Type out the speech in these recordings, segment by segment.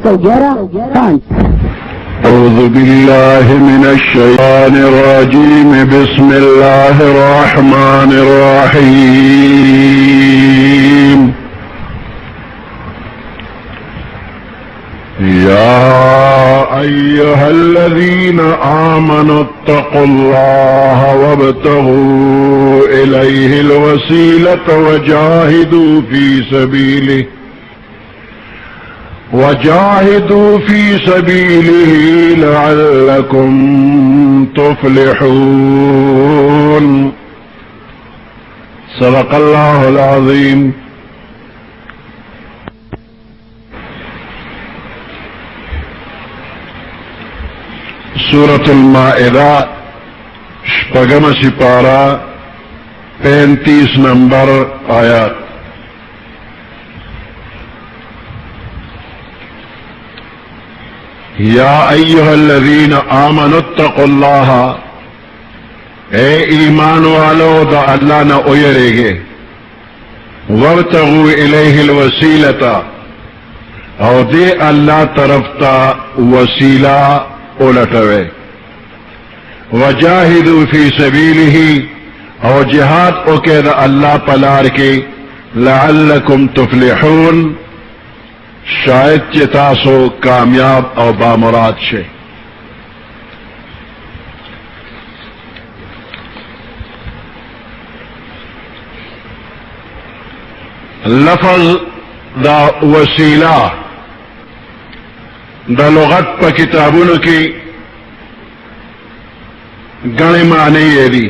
111 أعوذ بالله من الشيطان الرجيم بسم الله الرحمن الرحيم يا أيها الذين آمنوا اتقوا الله وابتغوا إليه الوسيلة وجاهدوا في سبيله لعلكم تفلحون صدق الله العظيم. سورة المائدہ شپگم سپارہ 35 نمبر آیات. یا ایہا الذین آمنوا اتقوا اللہ، اے ایمان والو دا اللہ نہ اویرے گے، وابتغوا الیہ الوسیلۃ، او دے اللہ طرف تا وسیلہ اولٹوے، وجاہدوا فی سبیلہ، او جہاد اوکے دا اللہ پلار کے، لعلکم تفلحون، شاید چې تاسو کامیاب او بامراد شئ. لفظ دا وسیلہ دا لغت پا کتابونو کی گنے معنی یہ دی.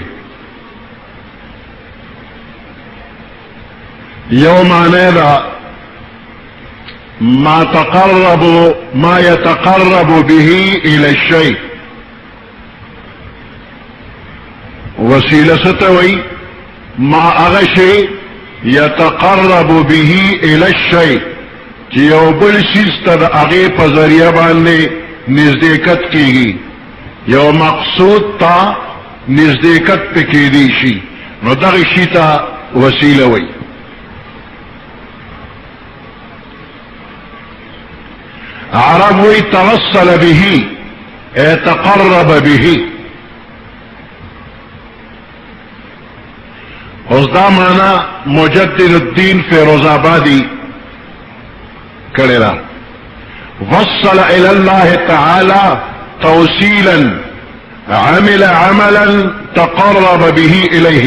یو معنی دا ما يتقرب به الى الشيء، وسیلہ ستوئی ما اغشی يتقرب به الى الشيء، چی یو بل سیستا دا اغی پا ذریعہ باندے نزدیکت کی گی، یو مقصود تا نزدیکت پہ کی دیشی، نو دغشی تا وسیلہ وئی. عرب وی توصل به، تقرب به. اس دا مانا مجدد الدین فیروز آبادی کرے. وصل الى اللہ تعالی توصیلا عمل عملا تقرب به الیہ.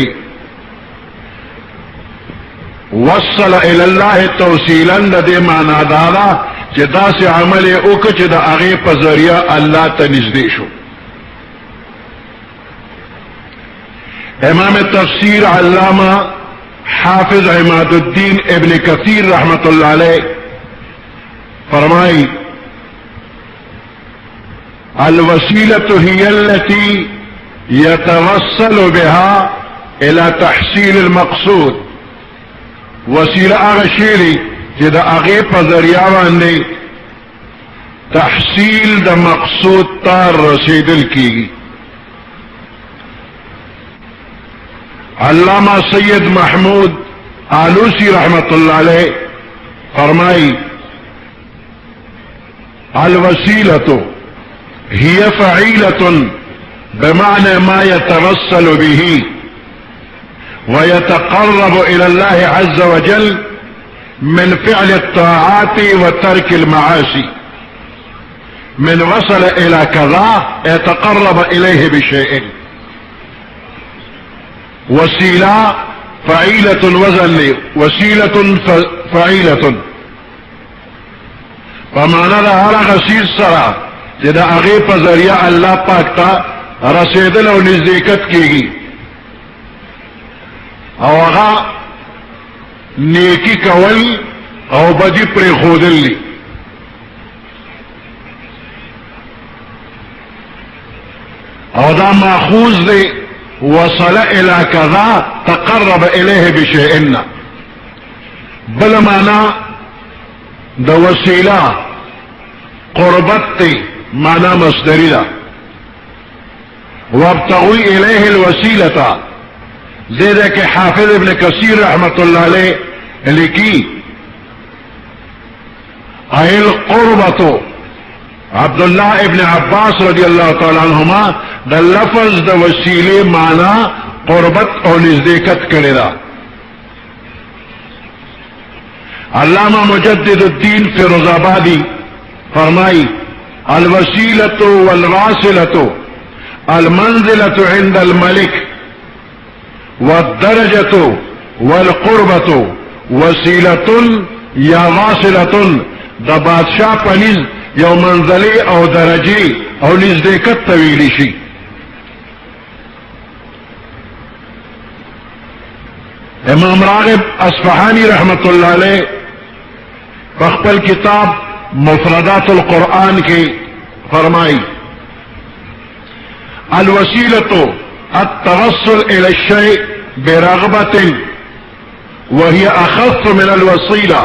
وصل الى اللہ توصیلا دے مانا دادا چې دا سي عمل اوکه چې دا هغه په ذریعہ الله ته نږدې شو. امام تفسیر علامہ حافظ عماد الدین ابن کثیر رحمت اللہ علیہ فرمائی الوسیلة هي التي يتوصل بها الى تحصيل المقصود. وسیلہ هغه شی چې دا هغه په ذریعہ باندې تحصیل د مقصود ته رسیدل کیږي. علامہ سید محمود آلوسی رحمت اللہ علیہ فرمائی الوسیلۃ هي فعیلۃ بمعنى ما يتوصل به ويتقرب الى الله عز وجل من فعل الطاعات وترك المعاصي. من وصل الى كذا يتقرب اليه بشيء. وسيلة فعيلة وزن وسيلة فعيلة. فمعنى دا هر غسیز سرا چې دا هغه په ذریعہ الله پاک ته رسیدل او نزدېکت کیږي، او هغه نیکی کول او بدی پر خودل لی. او دا ماخوذ دی وصل الى كذا تقرب الیه بشیئنا. بل مانا دا وسیلہ قربت تی مانا مصدری دا. وابتغوا الیه الوسیلة زیدہ کہ حافظ ابن کثیر رحمت اللہ علیہ لکی ایل قربتو عبداللہ ابن عباس رضی اللہ تعالی عنہما دا لفظ دا وسیلے معنی قربت اور نزدېکت کړی دا. علامہ مجدد الدین فیروز آبادی فرمائی الوسیلۃ والواصلۃ المنزلۃ عند الملک والدرجۃ والقربۃ وسیلۃ یا واصلۃ د بادشاہ پنیز یو منزلی او درجی او نزدېکت تویلی شي. امام راغب اصفهانی رحمت اللہ علیہ بخپل کتاب مفردات القرآن کی فرمائی الوسیلۃ التوصل الى الشیء برغبۃ وهي اخف من الوسیلہ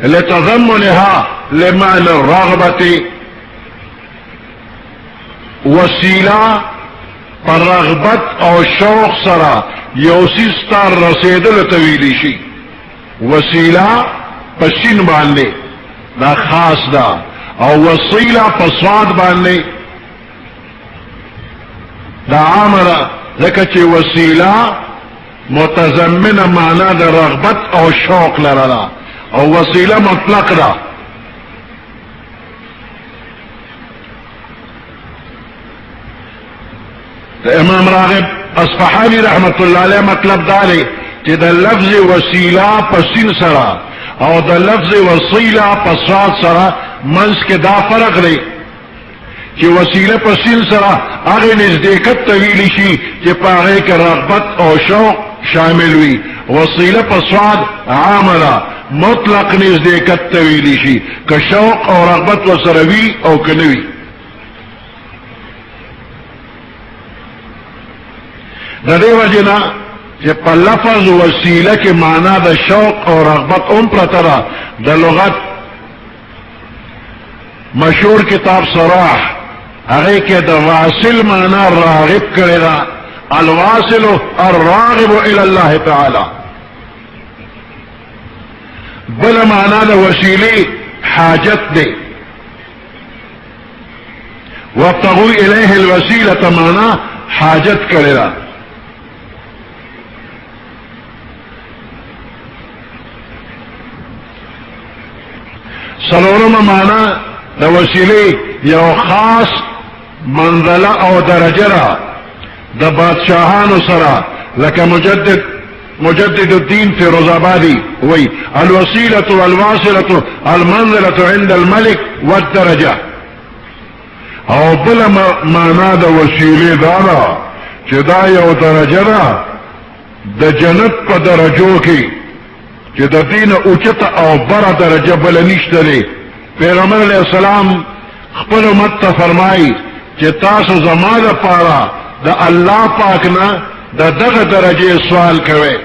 لتضمنها لمعنى الرغبة. وسیلہ پر رغبت او شوق سرا یوسیز تا رسیدل تویلی شي. وسیلہ پسین باندې دا خاص دا او وسیلہ پسواد باندې دا عامره ځکه چې وسیلہ متضمنه معنا د رغبت او شوق لرلا او وسیلہ مطلق دا. امام راغب اصفهانی رحمت اللہ علیہ مطلب دارے کہ دا لفظ وسیلہ پسین سرا او دا لفظ وسیلہ پسواد سرا منس کے دا فرق لے کہ وسیلہ پسین سرا آگے نزدېکت طویلی شی کہ پاگے کے رغبت او شوق شامل ہوئی. وسیلہ پسواد عاملہ مطلق نزدېکت طویلی شی کہ شوق او رغبت و سروی او کنوی. دا دې وجنا چې په لفظ وسیله کې معنا د شوق او رغبت هم پرته ده. د لغت مشهور کتاب صراح هغه کې د واصل معنا راغب کړی ده. الواصل الراغب الى الله تعالی. بل معنا د وسیله حاجت ده. وابتغوا الیه الوسیله معنا حاجت کړی ده. سلورم معنا د وسیله یو خاص منزله او درجه را د بادشاہانو سره لکه مجدد الدین فیروز آبادی وی الوسیلة والواصلة المنزلة عند الملك والدرجه. او بل معنا د وسیله دارا چې دا یو درجه را د جنت په درجو کې چې د دین اوچت او بره درجه بل نشته دی. پیغمبر علیہ السلام خپل امت ته فرمایي چې تاسو زما لپاره د الله پاک نه د دغه درجه سوال کوئ.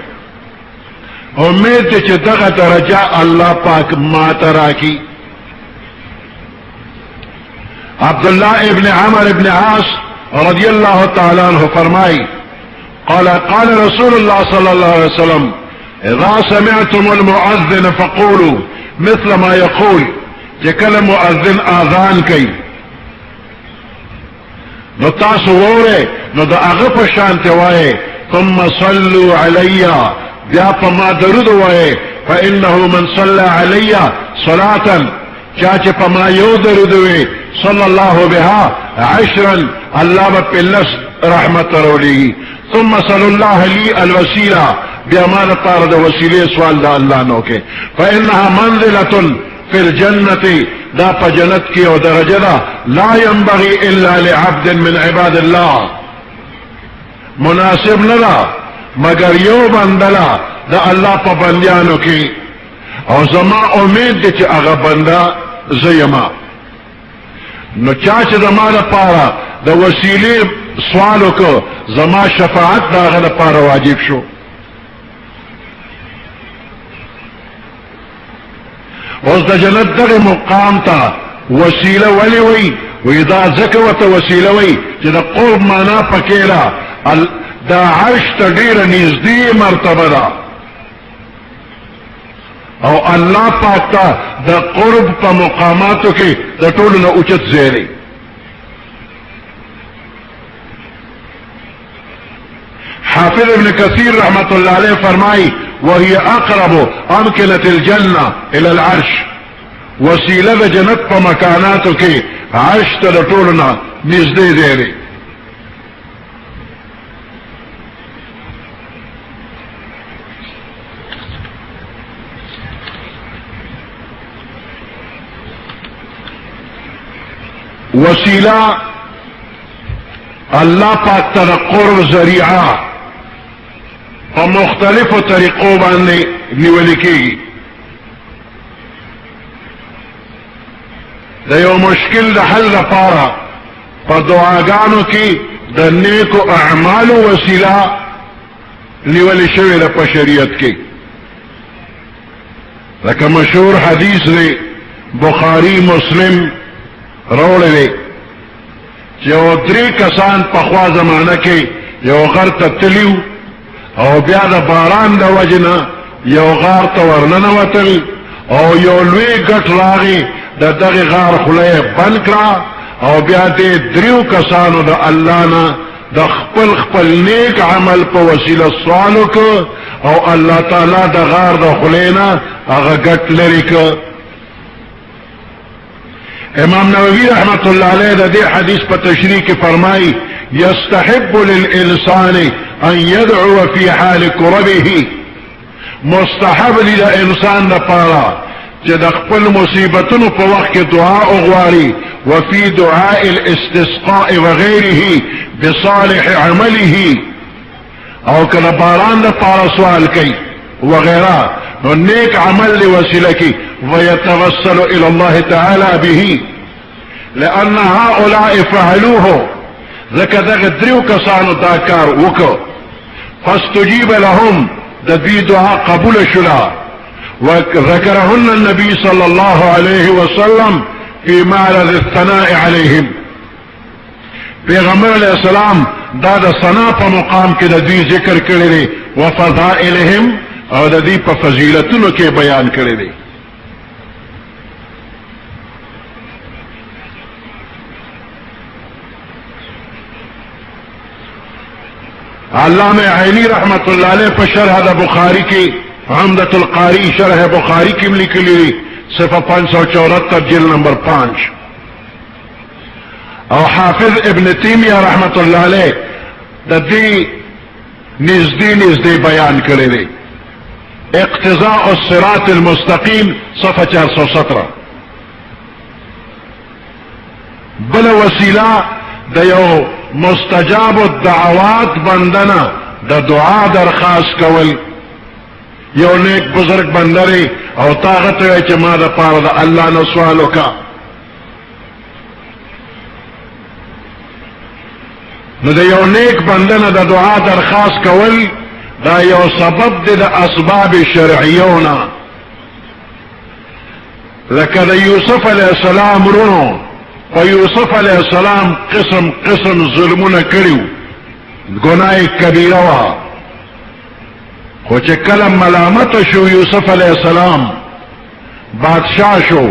امید چې دغه درجه الله پاک ما ته راکړي. عبداللہ ابن عمر ابن عاص رضی اللہ تعالی عنہ فرمائی قال رسول اللہ صلی اللہ علیہ وسلم اذا سمعتم المؤذن فقولوا مثل ما يقول. جکل مؤذن آذان کئی نو تاسو ووره نو دا اغا پا شانت وائے ثم صلوا علی بیا پا ما درود وائے فإنه من صلى علی صلاة چاچ پا ما یو درود وائے صلی اللہ بها 10 اللہ با پلس رحمت رولی. ثم صلی اللہ لی الوسیلہ بیا مانا تارد وسیلے سوال دا اللہ نو کے فإنها منزلة فی الجنت دا پا جنت کی او درجہ دا لا ينبغی الا لعبد من عباد اللہ مناسب ندا مگر یو بندلا دا اللہ پا بندیانو کی او زما امید دی چی اغا بندہ زیما نو چاچ دا مالا پارا دا وسیلی سوالو کو زما شفاعت دا اغا دا پارا واجب شو. اوس د جنت دغه مقام ته وسیله ولی وی دا زکوته وسیله وی چې د قرب معنا پکې را دا عرش ته ډیره نږدې مرتبه ده. او الله پاک ته د قرب په مقاماتو کې د ټولو نه اوچت ځای دی. حافظ ابن كثير رحمة الله عليه فرمائي وهي اقرب امكنة الجنة الى العرش، وسيلة جنت په مکاناتو کې عرش ته د ټولو نه نږدې دی. وسیله الله پاک ته قرب ذریعہ په مختلفو طریقو باندې نیول کېږي. د یو مشکل د حل لپاره په دعاګانو کې د نیکو اعمالو وسیله نیول شوې ده په شریعت کې. لکه مشهور حدیث دی بخاری مسلم روړی دی چې یو 3 کسان په خوا زمانه کې یو غر ته تلیو او بیا د باران د وجنه یو غار ته ورننوتل او یو لوی ګټ راغی د دغه غار خوله بند کړه او بیا دې 3 کسانو د الله نه د خپل نیک عمل په وسیله سوال وکړ او الله تعالی د غار د خوله نه هغه ګټ لري کړ. امام نووي رحمت الله علیه د دې حدیث په تشریح کې فرمایي يستحب للانسان ان يدعو في حال كربه، مستحب للانسان لپاره چې د خپل مصیبتونو په وخت کې دعا وغواړي وفي دعاء الاستسقاء وغيره بصالح عمله، او کله باران لپاره سوال کوي وغيره نو نیک عمل وسیله کی ويتوسل الى الله تعالى به لان هؤلاء فعلوه، ذکر دغه 3 کسانو دا کار وکړ فاستجيب لهم، د دې دعا قبول شولا وذكرهن النبي صلى الله عليه وسلم في معرض الثناء عليهم. پیغمبر علیہ السلام دا د ثنا په مقام کې د دې ذکر کړی دی وفضائلهم او د دې په فضیلتونو کې بیان کړی دی. علامہ عینی رحمت اللہ علیہ په شرح د بخاری کې عمدۃ القاری شرح بخاری کې لیکلی صفحہ 574 جلد نمبر 5 او حافظ ابن تیمیہ رحمت اللہ علیہ د دې نږدې بیان کړی دی اقتضاء الصراط المستقیم صفحہ 417. بل وسیله د یو مستجاب الدعوات بندنه د دعا درخواست کول. یو نیک بزرگ بندری او طاقت وی چې ما د پاره د الله نه سوال وکا نو د یو نیک بندنه د دعا درخواست کول دا یو سبب دی د اسباب شرعیونا. لکه د یوسف علیہ السلام رونو و یوسف علیہ السلام قسم قسم ظلمونه کړیو گناه کبیره وا خو چې کله ملامت شو یوسف علیہ السلام بادشاہ شو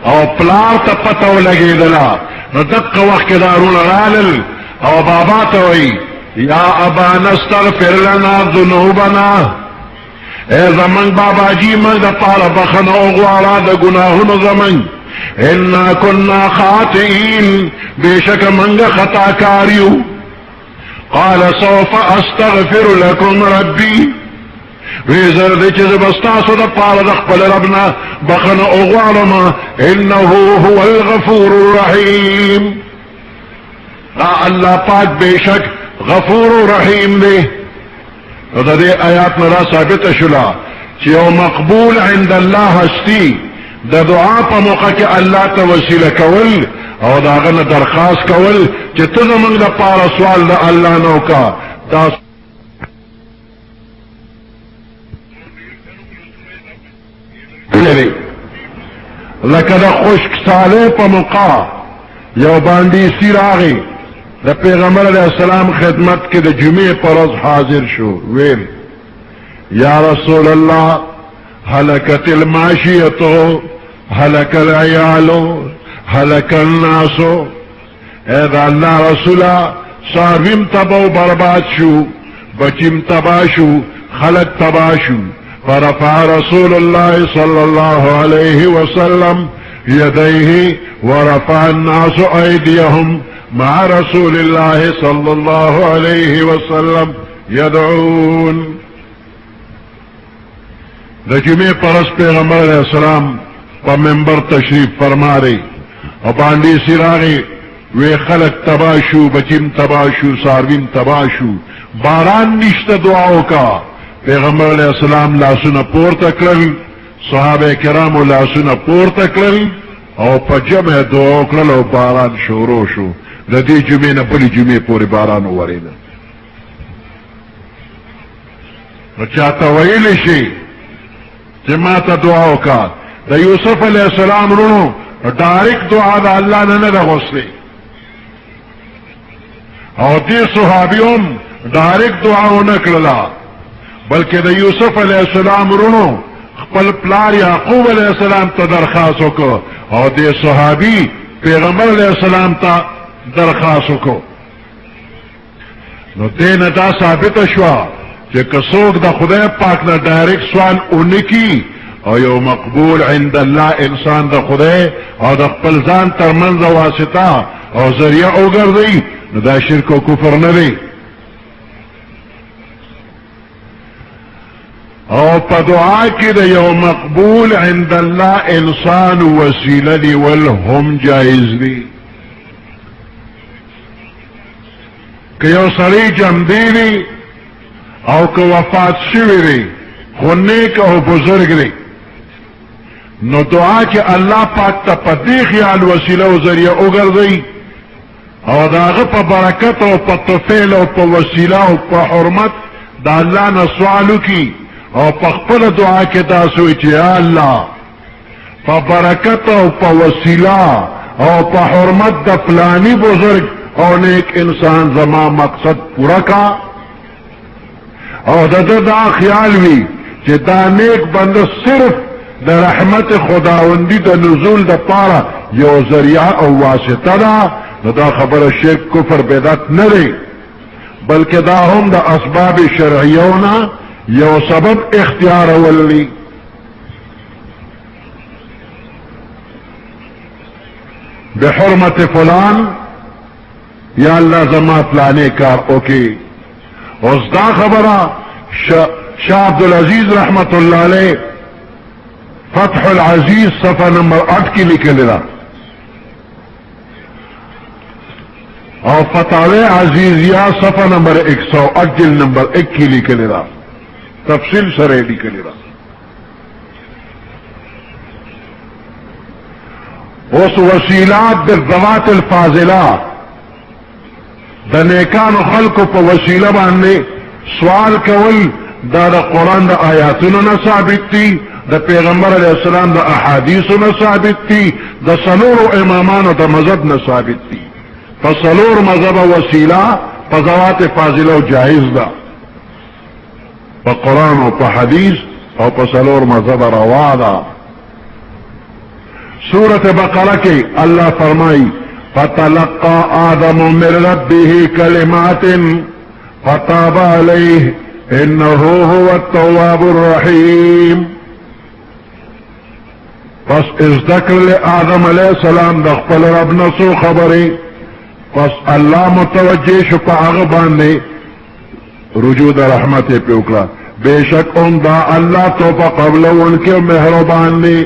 او پلار ته پته ولګېدله نو دقه وخت کې دارونه رالل او بابا ته وایي یا ابانا استغفر لنا ذنوبنا، اے زمن بابا جی من دا پارا بخن اغوارا دا گناہن زمن انا کننا خاطئین بے شک منگ خطا کاریو. قال سوف استغفر لکم ربی، ویزر دے چیز بستاسو دا پارا دا خپل ربنا بخن اغوارما انہو هو الغفور الرحیم. دا اللہ پاک بے شک غفور رحیم دے. دا دے آیات نرا ثابت شلا چې یو مقبول عند الله هستی د دعا په موقع کې الله ته وسیله کول او داغه نه درخواست کول چې ته زمونږ د پاره سوال د الله نه وکا. دا لکه د خشک ساله په موقع یو باندې سیراغي د پیغمبر علیہ السلام خدمت کې د جمعې پر ورځ حاضر شو، ویل یا رسول الله هلكت الماشية هلك العيال هلك الناس. اے دا اللہ رسولا سارویم تباو برباد شو، بچیم تبا شو، خلق تبا شو. فرفع رسول الله صلى الله عليه وسلم يديه ورفع الناس أيديهم مع رسول الله صلى الله عليه وسلم يدعون. دا جمعه پرس پیغمبر علیہ السلام پا منبر تشریف فرما رہی اور باندی سراغی وی خلق تباشو، بچیم تباشو، ساروین تباشو، باران نشت دعاو کا. پیغمبر علیہ السلام لاسونا پور تکلل، صحابہ کرامو لاسونا پور تکلل او پا جمع دعاو کلل او باران شورو شو. دا دی جمعه نا بلی جمعه پوری باران ورید. چاہتا ویلی شی چه ما تا دعاو کا. دا یوسف علیہ السلام رونو ڈائریکٹ دعا دا اللہ نے نہ غسلی اور دی صحابیون ڈائریکٹ دعاو نکللا بلکہ دا یوسف علیہ السلام رونو خپل پلار یعقوب علیہ السلام تا درخواستو کو اور دی صحابی پیغمبر علیہ السلام تا درخواستو کو. نو دین دا ثابت شوا کہ کسوک دا خدای پاک نا ڈائریکٹ سوال انکی او یو مقبول عند اللہ انسان دا خدای او دا خپل ځان ترمنځ واسطه او ذریعہ وګرځي نو دا شرک او کفر نه دی. او په دعا کې د یو مقبول عند الله انسان وسیله دی ول هم جایز دی. که یو سړی جمدی دی او که وفات شوی دی خو نیک او بزرگ دی نو دعا کې الله پاک ته په دې خیال وسیله او ذریعہ وګرځي او داغه په برکت او په طفیل او په وسیله او په حرمت د الله نه سوالو کی او په خپل دعا کې تاسو چې یا الله په برکت او په وسیله او په حرمت د فلانی بزرگ او نیک انسان زما مقصد پورا کا او دا خیال وی چې دا نیک بنده صرف د رحمت خداوندی د نزول د پاره یو ذریعہ او واسطه ده. دا خبره شرک کفر بدعت نه دی بلکې دا هم د اسباب شرعیونه یو سبب اختیار وللی. بحرمت فلان یا الله زما فلانه کار اوکی. اوس دا خبره شاہ عبدالعزیز رحمت اللہ علیہ فتح العزیز صفحہ نمبر 8 کی لکھے دا اور فتاوی عزیزیہ صفحہ نمبر 108 جلد نمبر 1 کی لکھے دا تفصیل سرے لکھے دا. اس وسیلات بالذوات الفاضلہ د نیکانو خلقو په وسیله باندې سوال کول دا د قرآن د آیاتونو نه ثابت دي، د پیغمبر علیہ السلام د احادیثو نه ثابت دي، د څلورو امامانو د مذهب نه ثابت دي. په څلور مذهب وسیله په ذوات فاضله جایز ده، په قرآن او په حدیث او په څلور مذهب روا ده. سورۃ بقرہ کې الله فرمایي فتلقى آدم من ربه كلمات فتاب عليه انه هو التواب الرحيم. پس از ذکر لآدم علیہ السلام د خپل رب نسو خبرې پس الله متوجه شو په هغه باندې رجوع د رحمت په وکړه. بشک اون دا الله توبه قبل انکه مهربان دی.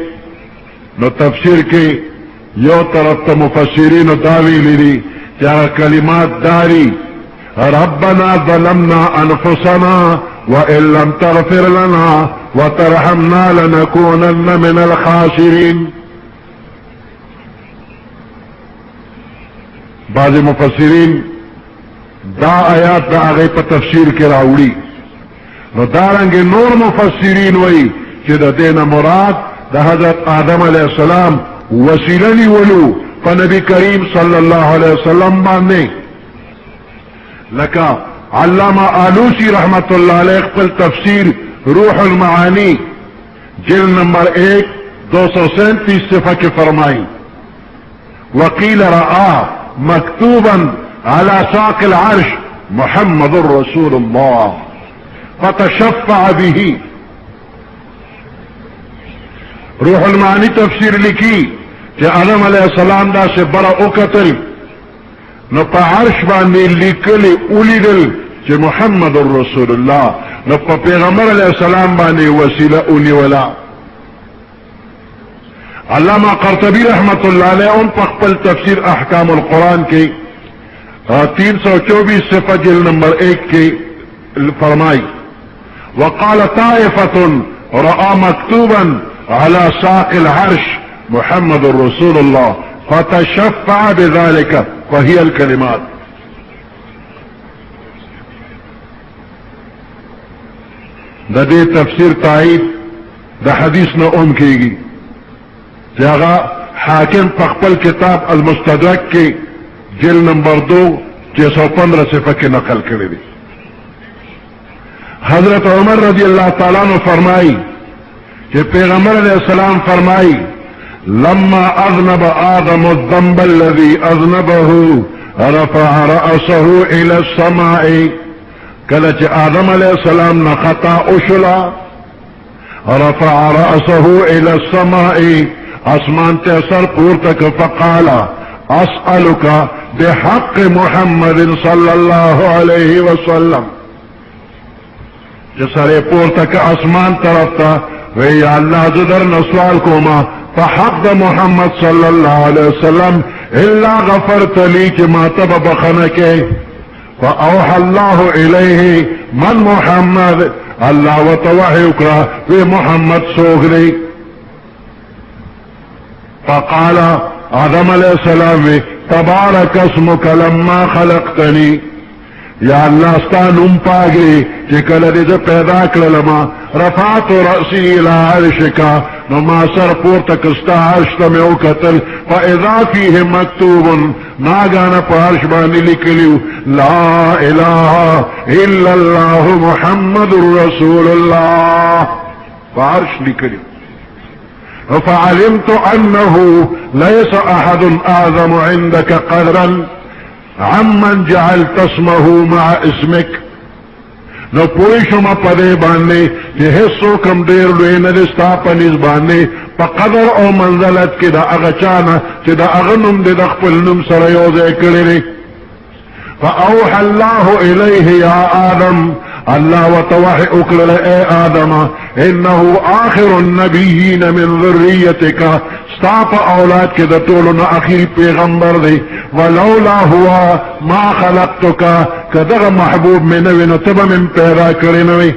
نو تفسیر کې یو طرف ته مفسرین داوی لري چې کلمات داری ربنا ظلمنا انفسنا وان لم تغفر لنا وترحمنا لنكونن من الخاسرين. بعض مفسرین دا آیات دا هغه په تفسیر کې راوړي. نو دارنګ نور مفسرین وایي چې د دینه مراد د حضرت آدم علیہ السلام وسیله نیولو په نبی کریم صلی الله علیه وسلم باندې. لکه علامہ آلوسی رحمت الله علیه خپل تفسیر روح المعانی جلد نمبر 1 237 صفحہ کی فرمائی وقیل رآ مکتوبا على ساق العرش محمد رسول اللہ فتشفع به. روح المعانی تفسیر لکی کہ آدم علیہ السلام دا سے بڑا اوکتل نو پا عرش باندې لیکلی اولیدل چې محمد رسول الله نو پا پیغمبر علیہ السلام باندې وسیله اونیولا. علامہ قرطبی رحمت اللہ علیہ ان پا خپل تفسیر احکام القرآن کی 324 صفحہ جلد نمبر 1 کی فرمائی وقال طائفة رأى مكتوبا على ساق العرش محمد رسول الله فتشفع بذلك وهي الكلمات. دا دے تفسیر تائید دا حدیث نہ کیگی جاغا حاکم پخپل کتاب المستدرک کے جلد نمبر 2 615 صفحہ کے نقل کرے دی. حضرت عمر رضی اللہ تعالیٰ نے فرمائی کہ پیغمبر علیہ السلام فرمائی لما اذنب آدم الذنب الذي اذنبه رفع رأسه الى السماء. کلچ آدم علیہ السلام نہ خطا اشلا رفع رأسه الى السماء آسمان تے سر پورتک فقال اسألك بحق محمد صلی اللہ علیہ وسلم. جسرے پورتک آسمان طرف تا وی یا اللہ زدر نسوال کوما فحق محمد صلی اللہ علیہ وسلم الا غفرت لی کہ ما تب بخنکے فاوحى الله الیہ من محمد اللہ وتوحی اکرا وی محمد سوگری فقال آدم علیہ السلام تبارک اسمک لما خلقتنی یا اللہ استان پاگری کہ کل دے پیدا کرلما رفعت رأسی الى عرشکا نما سر پورتک استا عرش میں اوکتل فاذا فیہ مکتوب ناگانا پا عرش بانی لکلیو لا الہ الا اللہ محمد رسول اللہ پا عرش لکلیو فعلمت انه ليس احد اعظم عندك قدرا عمن جعلت اسمه مع اسمك. نو پوری شما پدے باندے کہ حصو کم دیر لوی ندستا پنیز باندے پا قدر او منزلت کی دا اغچانا چی دا اغنم دی دا خپل نم سریوزے کرلی. فاوحى الله الیہ یا آدم اللہ وتوحی اکرل اے آدم انہو آخر النبیین من ذریتک ستاپ اولاد کے دا طولنا اخیر پیغمبر دی ولولا ہوا ما خلقتکا کدغ محبوب میں نوی نتبہ من پیدا کرے نوی.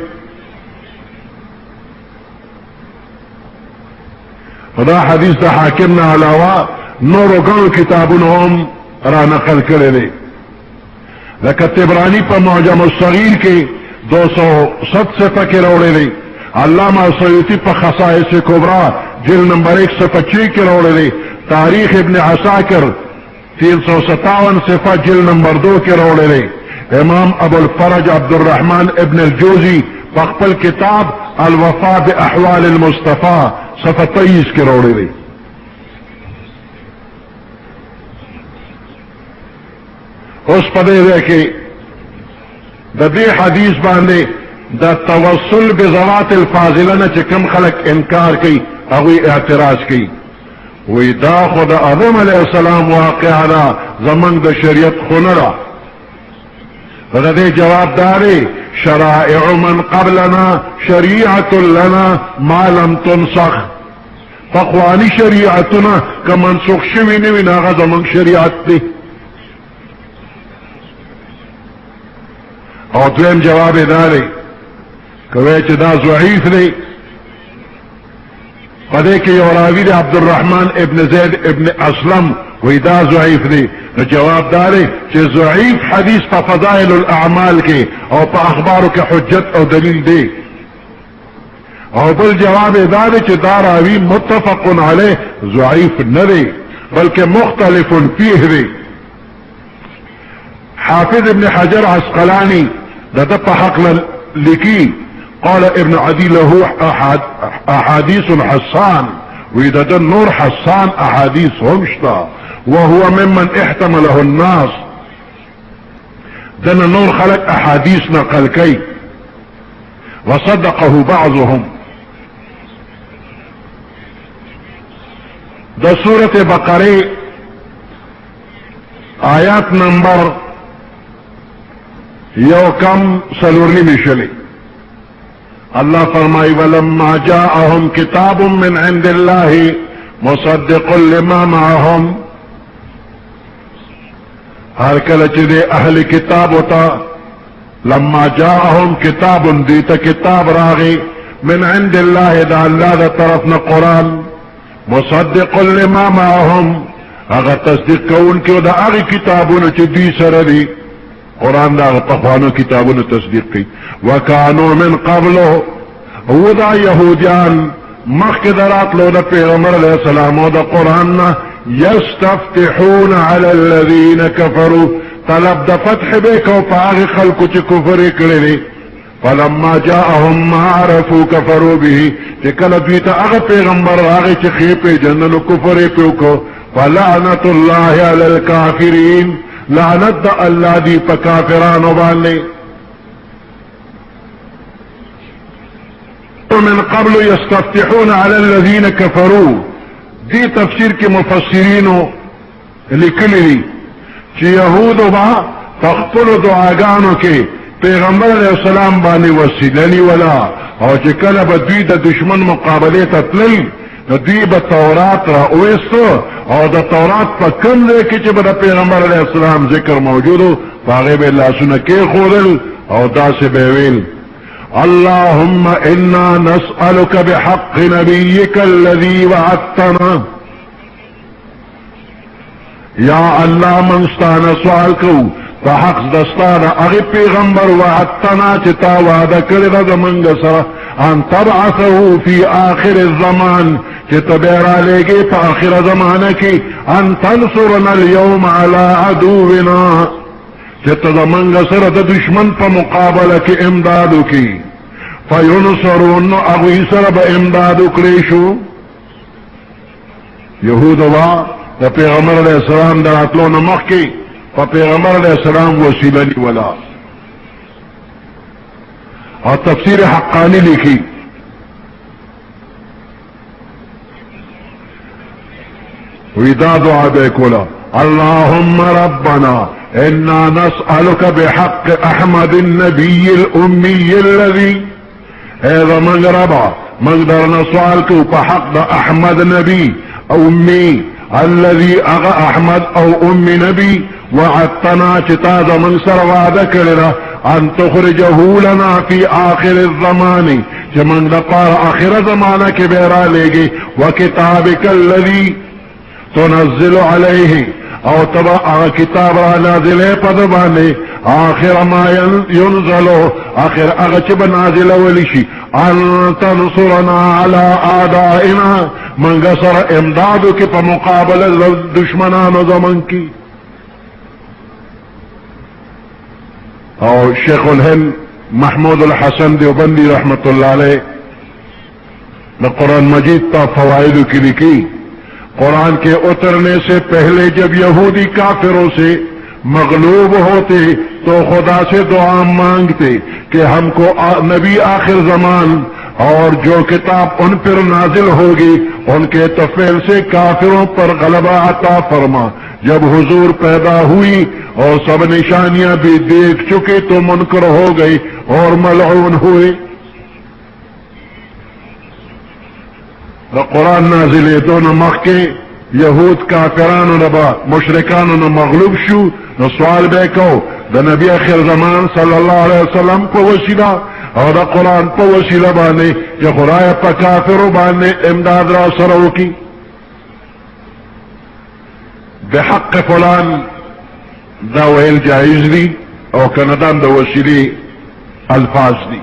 خدا حدیث دا حاکمنا علاوہ نورو گنو کتابنہم را نقل کرے دی لکہ تبرانی پا معجم الصغیر کے 207 صفحہ کے روڑے دی. علامہ سیوطی پا خصائص کبرا جلد نمبر 125 کے روڑے دی. تاریخ ابن عساکر 357 صفحہ جلد نمبر 2 کے روڑے دی. امام ابو الفرج عبد الرحمن ابن الجوزی پخپل کتاب الوفا باحوال المصطفیٰ صفحہ 23 کے روڑے دی. اس پدے دے کہ دا دی حدیث باندے دا توسل بذوات الفاضلہ چکم خلق انکار کی اگوی اعتراض کی وی دا خود آدم علیہ السلام واقعہ دا زمانگ دا شریعت خونرا. دا دے جواب دارے شرائع من قبلنا شریعت لنا ما لم تنسخ. فقوانی شریعتنا کا منسوخ شوی نوی ناغا زمانگ شریعت دی. اور دویم جواب دارے کوئی چھ دا ضعیف دے پدے کہ یوراوی دے عبدالرحمن ابن زید ابن اسلم وی دا ضعیف دے. جواب دارے چھ ضعیف حدیث پا فضائل الاعمال کے اور پا اخبارو کے حجت اور دلیل دے. اور بل جواب دارے چھ دا راوی متفق علیہ ضعیف نہ دے بلکہ مختلف فیہ دے. حافظ ابن حجر عسقلانی دا پا حق لکی قال ابن عدي له احاديث حسان، وإذا نور حسان احاديث همشتا، وهو ممن احتمله الناس، دنا نور خلق احاديث نقل كي وصدقه بعضهم. دا سورة بقرة آیات نمبر یو کم سلورنی مشلی. اللہ فرمائی ولما جاءهم کتاب من عند الله مصدق لما معهم، ہر کل چدے اہل کتاب ہوتا لما جاءهم کتاب دیتا کتاب راغی من عند الله دا اللہ دا طرفنا قرآن مصدق لما معهم، اگر تصدیق کون کیو دا اغی کتابون چی دی سر دی قرآن دا پخوانو کتابون تصدیق کی. وکانو من قبلو او دا یہودیان مخ درات لو دا پیغمبر علیہ السلام و دا قرآن یستفتحون علی الذین کفروا، طلب دا فتح بے کو پاغی خلقو چی کفر اکڑی، فلما جاءهم ما عرفوا كفروا به، چکل دویتا اغا پیغمبر آغی چی خیپ جنن کفر پیوکو، فلعنت اللہ علی الکافرین، لعنت دا اللہ دی پا کافرانو بانے. من قبل یستفتحون علی الذین کفروا، دی تفسیر کے مفسرینو لکلی دی چی یہودو با تخپل دعاگانو کے پیغمبر علیہ السلام بانی وسیلنی ولا، او چی کل با دوی دا دشمن مقابلے تطلی دوی با تورات را اویستو، او دا تورات پا کم دے کی چی با دا پیغمبر علیہ السلام ذکر موجودو فاغیب اللہ سنکی خودل او دا سے بیویل اللہم انا نسألک بحق نبیک الذی وعدتنا، یا اللہ منستانا سوال کو فحق دستانا اغی پیغمبر وعدتنا چتا وعدہ کرد زمونگ سر ان تبعثه فی آخر الزمان چتا بیرا لے گے پا آخر زمانہ کی ان تنصرنا اليوم على عدونا، چتا زمونگ سر دا دشمن پا مقابلہ کی امدادو کی، فینصرون اغی سر با امدادو کریشو. یہود دا پیغمبر علیہ السلام در اطلو نمخ کی پا پیغمبر علیہ السلام وسیلنی ولا، اور تفسیر حقانی لکھی ویدا دعا بے کولا اللہم ربنا انا نسألک بحق احمد النبی الامی الذی، اے زمونگ ربا منگ در نسوال کو پا حق دا احمد نبی امی الذي اغا احمد او ام نبی وعدتنا چتا زمن سر وعدہ کرنا ان تخرجه لنا فی آخر الزمان، چمن دقار آخر زمانہ کے بیرا لے گی، وکتابک الذی تنزل علیہ، او تبا اغا کتاب را نازلے پدبانے آخر ما ینزلو، آخر اغا چب نازل ولیشی ان تنصرنا علی آدائنا، منگا سر امدادو کی پا مقابل دشمنان زمن کی. اور شیخ الہند محمود الحسن دیوبندی رحمت اللہ علیہ نے قرآن مجید تا فوائدو کی لکھی، قرآن کے اترنے سے پہلے جب یہودی کافروں سے مغلوب ہوتے تو خدا سے دعا مانگتے کہ ہم کو نبی آخر زمان اور جو کتاب ان پر نازل ہوگی ان کے تفعیل سے کافروں پر غلبہ عطا فرما. جب حضور پیدا ہوئی اور سب نشانیاں بھی دیکھ چکے تو منکر ہو گئی اور ملعون ہوئے. قرآن نازلے دونوں مخ کے یہود کافرانو نبا مشرکانو نو مغلوب شو، نو سوال بے کو دا نبی آخر زمان صلی اللہ علیہ وسلم کو وسیلہ اور دا قرآن پا وسیلہ بانے یا خدای پا کافرو بانے امداد را سرو کی. بحق فلان دا ویل جائز دی او کندان دا وسیلی الفاظ دی.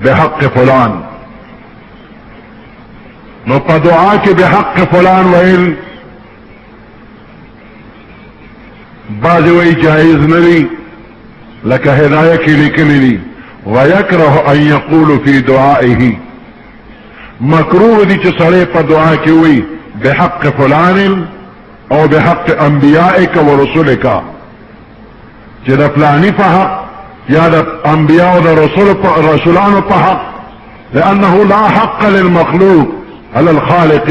بحق فلان نو پا دعا کے بحق فلان ویل بعض وی جائز ندی، لکہ ہدایہ کی لکلی دی ويكره ان يقول في دعائه مکروه دي چې سړی په دعا کې وي بحق فلان او بحق انبیائک و رسولک، چې د فلانی په حق یا د انبیاء او د رسولانو په حق، لانه لا حق للمخلوق على الخالق،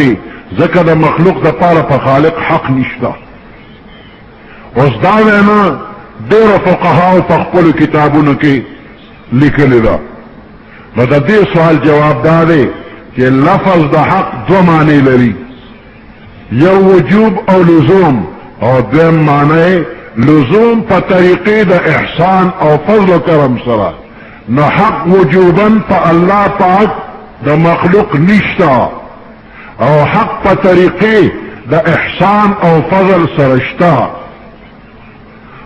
ځکه د مخلوق د پاره په خالق حق نشته. اوس دا وینا ډېرو فقهاو په خپلو کتابونو کې لیکلې ده. نو د دې سوال جواب دا دی چې لفظ د حق دو معنی لري، یو وجوب او لزوم، او دویم معنی لزوم په طریقې د احسان او فضل و کرم سره. نو حق وجوبا په الله پاک د مخلوق نشتا، او حق په طریقې د احسان او فضل سره شتا.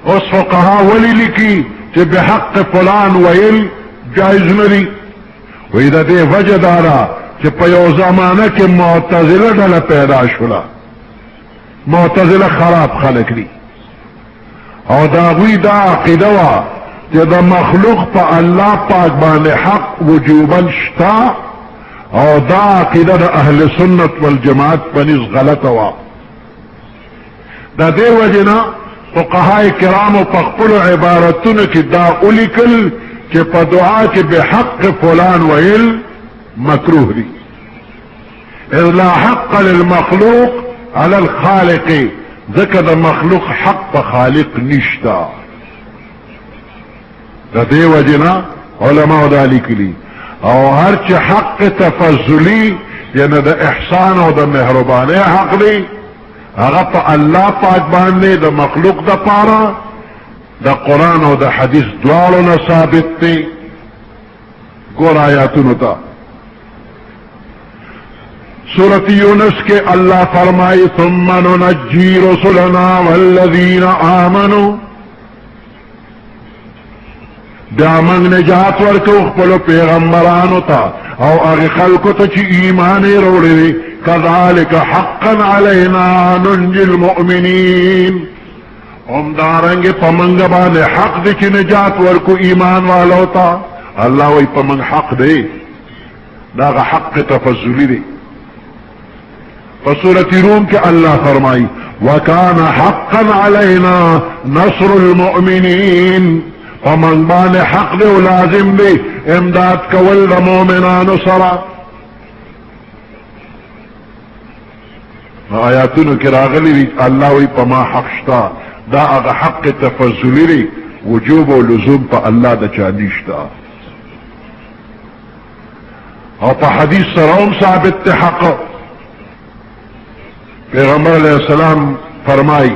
اوس فقها ولی لیکي چې بحق فلان ویل جایز ندي؟ وی د دې وجه دارا چې په یو زمانه کې معتزله ډله پیدا شوله. معتزله خراب خلک دي، او دا غوی دا عقیده وا چې د مخلوق په الله پاک باندې حق وجوبا شتا، او دا عقیده د اهل سنت والجماعت پنځ غلطه وا. دا دې وجنه فقهاء کرامو په خپل عبارتونو کې دا ولیکل چې په دعا کې بحق فلان ویل مکروه دي، اذ لا حق للمخلوق على الخالق، ذکر د مخلوق حق په خالق نشتا. د دې وجنا علماء دا لیکلي، او هر چې حق تفضلی یعنی د احسان او د مهرباني حق دی، هغه په الله پاک باندې د مخلوق د پاره د قرآن او د حدیث دواړو نه ثابت دی. ګور آیاتونو ته سورۃ یونس کې الله فرمایي ثم ننجي رسلنا والذین آمنوا، بیا موږ نجات ورکو خپلو پیغمبرانو ته او هغه خلکو ته چې ایمان یې راوړی. كذلك حقا علينا ننجي المؤمنين، هم دارنګ په موږ باندې حق دی چې نجات ورکو ایمان والو ته. الله وی په موږ حق دی، دا حق تفضلی دی. په سورۃ روم کې الله فرمایي وكان حقا علينا نصر المؤمنين، فمن باندې حق دی او لازم دی امداد کول د مؤمنانو سره. آیاتونو کې راغلي دي الله وی په ما حق شتا، دا هغه حق تفضلی دی، وجوب او لزوم په الله د چا نشتا. او په حدیث سره هم ثابت ته حق. پیغمبر علیہ السلام فرمائی،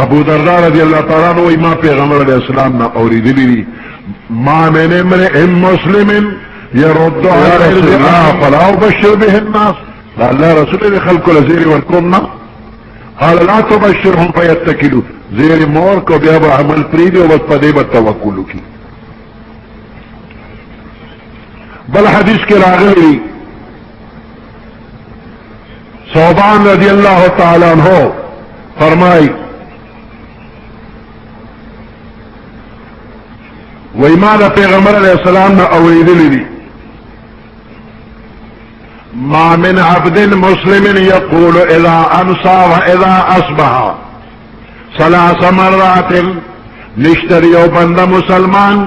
ابو درداء رضی اللہ تعالیٰ عنہ وی ما پیغمبر علیہ السلام نا اوریدلی دی ما من امرئ مسلم يرد على الاسلام فلا ابشر به الناس، الله رسول خلق لزیر ورکومنا. قال لا تبشرهم فيتكلوا، زیر مور کو بیا با عمل پریدی و بس پدے با توکلو کی. بل حدیث کے راغلی ثوبان رضی اللہ تعالی عنہ فرمائی ویمان پیغمبر علیہ السلام نے اوریدلی دی ما من عبد مسلم يقول اذا امسى واذا اصبح ثلاث مرات، نشتر یو بند مسلمان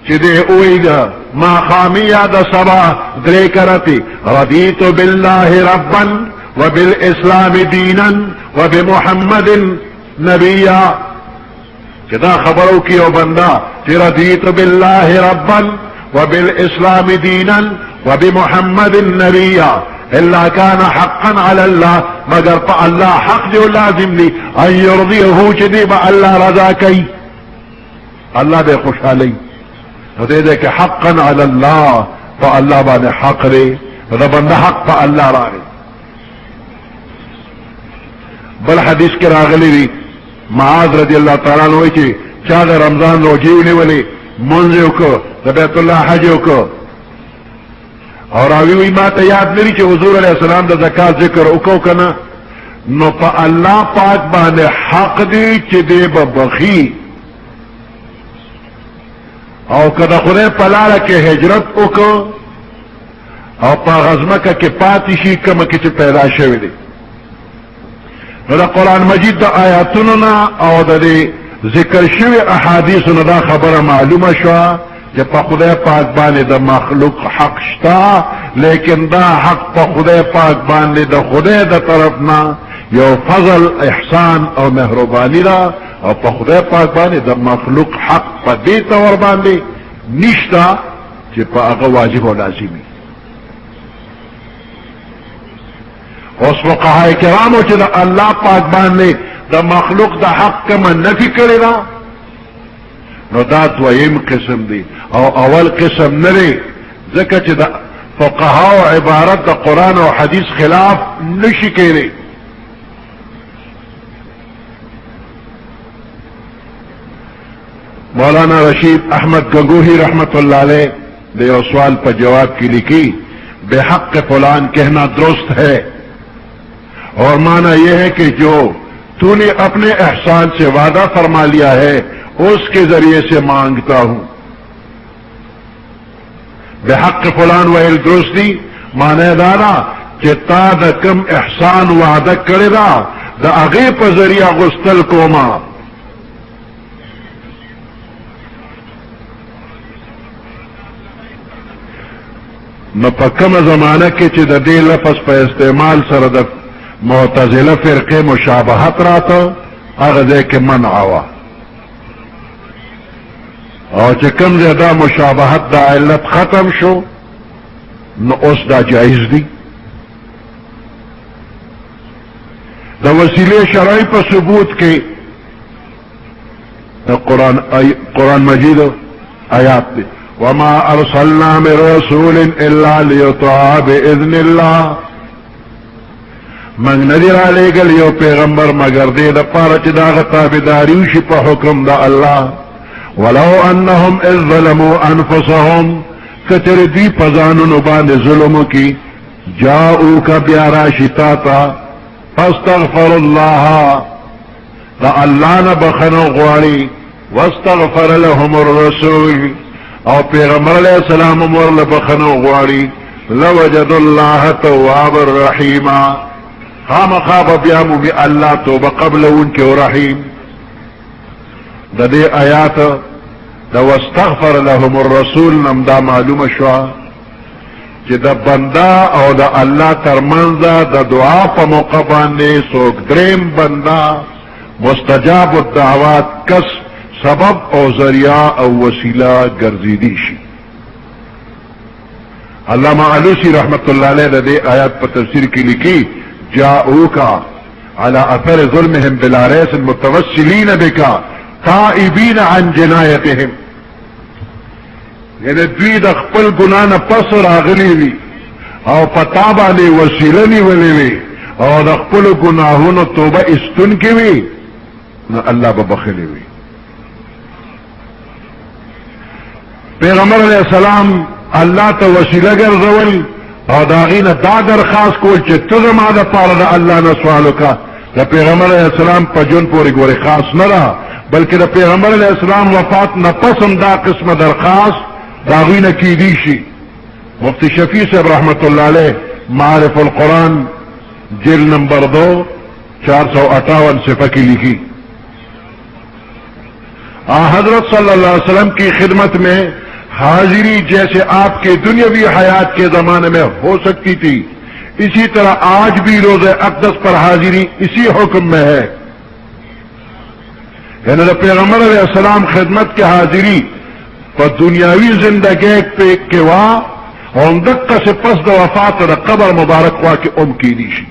چې دې اویدا ما خامیا د سبا درې کرتی رضیت بالله ربا وبالاسلام دینا وبمحمد نبیا، چې دا خبرو کې یو بندا چې رضیت بالله ربا وبالاسلام دینا وبمحمد نبیا الا كان حقا على الله، مگر په الله حق دی او لازم دی ان يرضيه چې دی به الله رضا کوي، الله به خوشالي. دې دې کې حقا على الله، په الله باندې حق دی، دا بنده حق په الله راغی. بل حدیث کې راغلی دی معاذ رضی الله تعالی عنہ وایي چې چا د رمضان روزي ونیولې، مونځ وکړ، د بیت الله حج وکړ، اور راوی وی ما ته یاد لري چې حضور علیہ السلام د زکات ذکر وکاو کنه، نو په الله پاک باندې حق دی چې دې به بخي او کدا خدای پلاله کې هجرت وکړو او په غزمکه کې پاتې شي کومه کې چې پیدا شوی دی نو د قرآن مجید د آیاتونو نه او د ذکر شوی احادیثو نه دا خبره معلومه شوه چې په خدای پاک باندې د مخلوق حق شته لیکن دا حق په خدای پاک باندې د خدای د طرف نه یو فضل احسان او مهربانی دا او په خدای پاک باندې د مخلوق حق په دې تور باندې نشته چې په هغه واجب او لازمي اوس فقهای کرامو چې د الله پاک باندې د مخلوق د حق کما نفي کړی دا نو دا دویم قسم دی او اول قسم نه دی ځکه چې د فقهاو عبارت د قرآن او حدیث خلاف نشي کېدی مولانا رشید احمد گنگوہی رحمت اللہ علیہ نے یہ سوال پر جواب کی لکھی بے حق فلان کہنا درست ہے اور معنی یہ ہے کہ جو تو نے اپنے احسان سے وعدہ فرما لیا ہے اس کے ذریعے سے مانگتا ہوں بے حق فلان ویل درستی معنی دارا کہ تا دا کم احسان وعدہ کرے دا دا اغی پا ذریعہ غستل کوما نو په کومه زمانہ کې چې د دې لفظ په استعمال سره د معتزله فرقه مشابهت راته هغه ځای کې منع وه او چې کوم ځای دا مشابهت د علت ختم شو نو اوس دا جایز دی د وسیلې شرعي په ثبوت کې د قرآن مجید آیات دی وما ارسلنا من رسول الا ليطاع باذن الله من ندر علیگل یو پیغمبر مگر دې د پاره چې دا تابعداري وشي په حکم د الله ولو انهم اذ ظلموا انفسهم کتر دی پزانونو باندې ظلم کی جاءوک بیا راشتا تا فاستغفر الله دا الله نه بخنو غواړي واستغفر لهم الرسول او پیغمبر علیہ السلام مورل بخنو غواړي لوجد الله تواب الرحیم خامخا بیامو بی الله توبه قبل انکه ورحیم د دې آیات د واستغفر لهم الرسول نم دا معلومه شو چې د بندا او د الله ترمنځ د دعا په موقع باندې څوک دریم بندا مستجاب الدعوات کس سبب او ذریعہ او وسیلہ گرزیدی شي علامہ علوسی رحمت اللہ علیہ نے آیات پر تفسیر کی لکھی جاءوکا على اثر ظلمهم بلا ریس متوسلین بکا تائبین عن جنایتهم یعنی دوی د خپل ګناه نه پس راغلی وي او پتا باندې وسیله نیولې وي او د خپل ګناهونو توبه استون کې وي نو الله به بخښلی وي پیغمبر علیہ السلام الله ته وسیله ګرځول او دا غینه دا درخواست کول چې ته زما د پاره د الله نه سوال وکړه د پیغمبر علیہ السلام په جون پورې ګوري خاص نه ده بلکې د پیغمبر علیہ السلام وفات نه پس هم دا قسمه درخواست دا غینه کیدی شي مفتی شفیع صاحب رحمت الله علیہ معارف القرآن جلد نمبر 2 458 صفحہ کی لکھی حضرت صلی اللہ علیہ وسلم کی خدمت میں حاضری جیسے آپ کے دنیاوی حیات کے زمانے میں ہو سکتی تھی اسی طرح آج بھی روز اقدس پر حاضری اسی حکم میں ہے یعنی پیغمبر علیہ السلام خدمت کے حاضری پر دنیاوی زندگی پہ کوا اور دقہ سے پس د وفات اور قبر مبارک ہوا کہ ام کی نیشی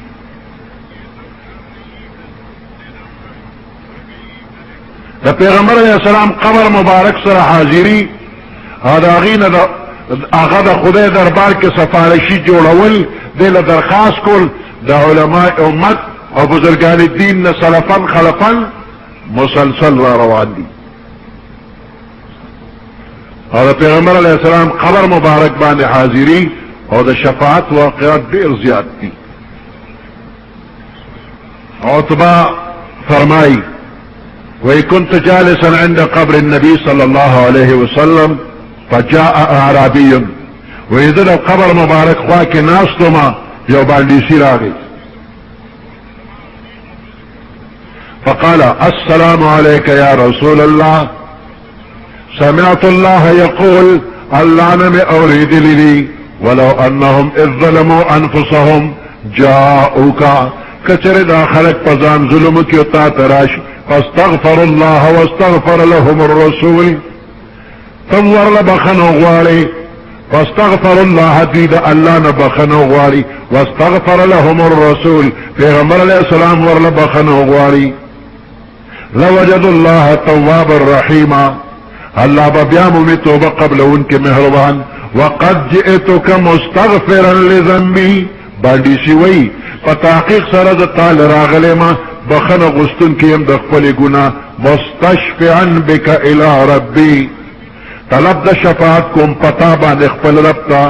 د پیغمبر علیہ السلام قبر مبارک سره حاضری هغه د خدای دربار کې سفارشی جوړول د درخواست کول د علماء امت او بزرگان دین نه سلفن خلفن مسلسل را روان دي او د پیغمبر علیہ السلام قبر مبارک باندې حاضری او د شفاعت واقعات ډیر زیات دي عتبہ فرمائی وَإِن كُنْتَ جَالِسًا عِنْدَ قَبْرِ النَّبِي صلى الله عليه وسلم فجاء اعرابی وإذا القبر مبارک خوا کې ناستما یو باندې راغی فقال السلام عليك يا رسول الله سمعت الله يقول الله نم أريد لي ولو أنهم إذ ظلموا أنفسهم جاءوك كچر دا خلق پزان ظلمك يتا تراش فاستغفر الله واستغفر لهم الرسول تنور لبخنو غواري فاستغفر الله دید الله نبخنو غواري واستغفر لهم الرسول پیغمبر علیہ السلام ورل بخنو غواري لوجد الله تواب الرحيم الله ببيامو میں توبہ قبل ان کے مہربان وقد جئتك مستغفرا لذنبي باندی سوئی فتحقیق سرد تال راغلے ما بخن غستن کیم دخپل گنا مستشفعا بك الى ربي طلب دا شفاعت کم پتا باند اخپل ربتا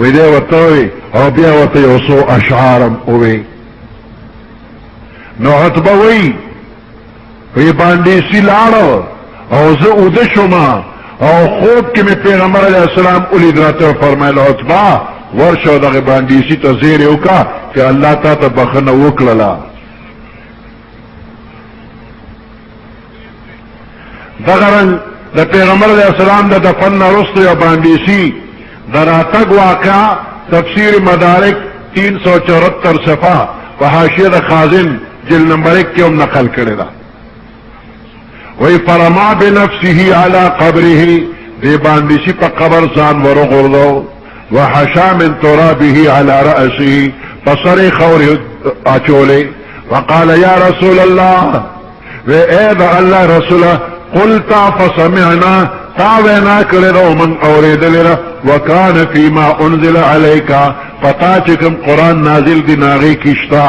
ویدے وطوئی او بیا وطی وصو اشعارم اوی نو عطبوئی وی باندی سی لارو او زه اودشما او خوب کې می پیغمبر علیہ السلام اولی دراته فرمایل عتبہ ورشو دغه باندې سی ته زیر وکا چې الله تا ته بخنه وکړه دغه د پیغمبر علیہ السلام د دفن وروسته یو باندې سی دراتګ واقع تفسیر مدارک 374 صفحه په حاشیه د خازن جلد نمبر 1 کې هم نقل کړی دا وی فرما بنفسه على قبره دی باندیشی پا قبر سان ورغردو وحشا من ترابه على رأسه فصری خور اچولے وقال یا رسول اللہ وی اید اللہ رسول قلتا فسمعنا تاوینا کردو من اورید لرا وکان فیما انزل علیکا پتا چکم قرآن نازل دی ناغی کشتا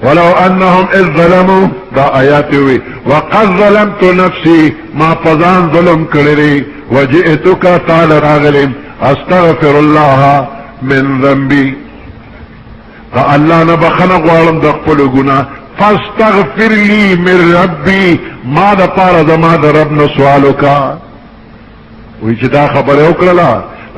ولو انهم اذ ظلموا دا آیات وی وقد ظلمت نفسي ما پزان ظلم کړی وجئتك تعالى راغلم استغفر الله من ذنبي دا الله نه بخنه غواړم د خپل ګناه فاستغفر لي من ربي ما دا پاره زما د رب نو سوال وکا وی چې دا خبره وکړه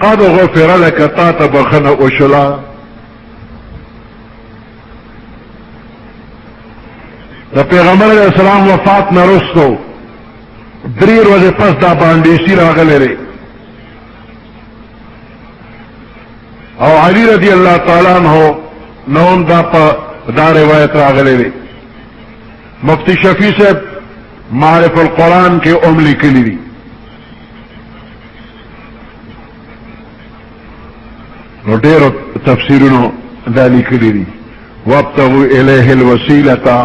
قد غفر لك تا ته بخنه وشلا دا پیغمبر علیہ السلام وفات نرستو دری روز پس دا باندیسی راغلے رے او علی رضی اللہ تعالیٰ عنہ نوم دا روایت راغلے رے مفتی شفیع صاحب معرف القرآن کے عملی کلی دی نو دیر تفسیرونو دالی کلی دی وابتغوا الیہ الوسیلتا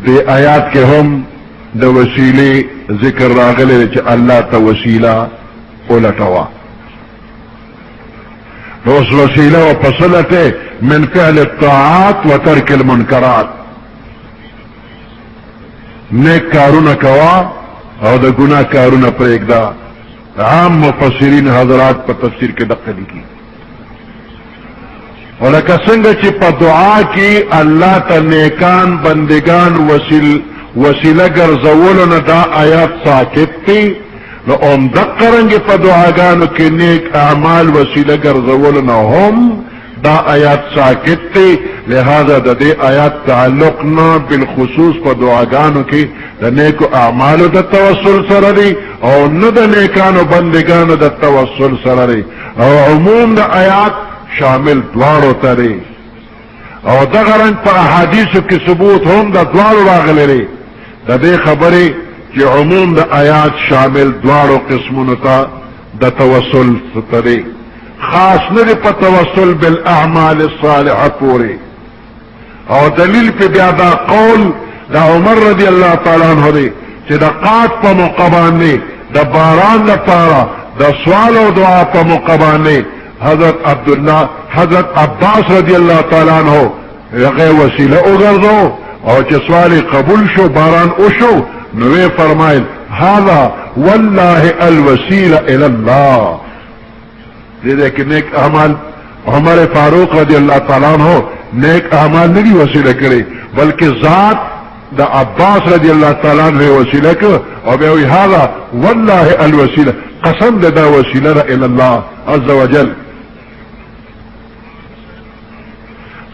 دے آیات کے ہم دا وسیلے ذکر راغلے چا اللہ تا وسیلہ اولٹوا اس وسیلہ و پسلتے من فعل الطاعات و ترک المنکرات نیک کارونا کوا او دا گناہ کارونا پر ایک دا عام مفسرین حضرات پر تفسیر کے دقلی کی ولکه څنګه چې په دعا کې الله ته نیکان بندگان وسیله ګرځولو نه دا آیات ساکت دي نو هم دقرنګ په دعاګانو کې نیک اعمال وسیله ګرځولو نه هم دا آیات ساکت دي لہذا د دې آیات تعلق نه بالخصوص په دعاګانو کې د نیکو اعمالو د توسل سره دي او نه د نیکانو بندگانو د توسل سره دي او عموم د آیات شامل دوارو تری او دغرنگ پا احادیثو کی ثبوت هم دا دوارو راغلی ری دا دے خبری چی عموم دا آیات شامل دوارو قسمونو تا دا توسل تری خاص ندی پا توسل بالاعمال الصالحة پوری او دلیل پی بیا دا قول دا عمر رضی اللہ تعالیٰ عنہ دی چی دا قات پا مقبانی دا باران دا پارا دا سوال و دعا پا مقبانی حضرت عبداللہ حضرت عباس رضی اللہ تعالیٰ عنہ یقی وسیلہ اگردو او چه سوالی قبول شو باران اوشو نوے فرمائل هذا واللہ الوسیلہ الاللہ دیدے کہ نیک اعمال عمر فاروق رضی اللہ تعالیٰ عنہ نیک اعمال نہیں وسیلہ کرے بلکہ ذات دا عباس رضی اللہ تعالیٰ عنہ وسیلہ کو او بیوی هذا والله الوسیلہ قسم دا وسیلہ الى اللہ عز وجل.